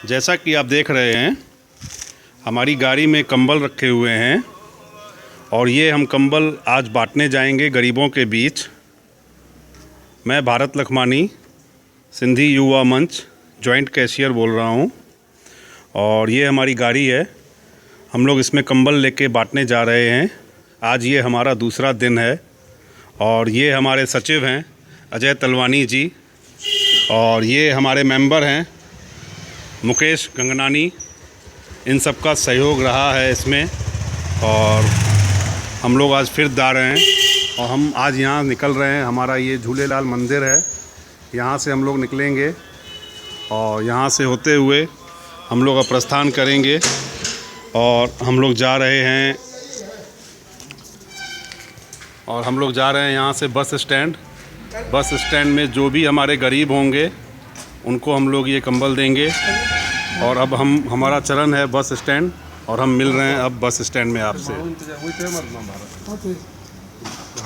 जैसा कि आप देख रहे हैं, हमारी गाड़ी में कंबल रखे हुए हैं और ये हम कंबल आज बांटने जाएंगे गरीबों के बीच। मैं भारत लखमानी, सिंधी युवा मंच जॉइंट कैशियर बोल रहा हूँ और ये हमारी गाड़ी है। हम लोग इसमें कंबल लेके बांटने जा रहे हैं। आज ये हमारा दूसरा दिन है और ये हमारे सचिव हैं अजय तलवानी जी और ये हमारे मेंबर हैं मुकेश गंगनानी। इन सब का सहयोग रहा है इसमें और हम लोग आज फिर जा रहे हैं और हम आज यहाँ निकल रहे हैं। हमारा ये झूलेलाल मंदिर है, यहाँ से हम लोग निकलेंगे और यहाँ से होते हुए हम लोग प्रस्थान करेंगे और हम लोग जा रहे हैं यहाँ से बस स्टैंड में जो भी हमारे गरीब होंगे उनको हम लोग ये कंबल देंगे। और अब हमारा चरण है बस स्टैंड और हम मिल रहे हैं अब बस स्टैंड में आपसे।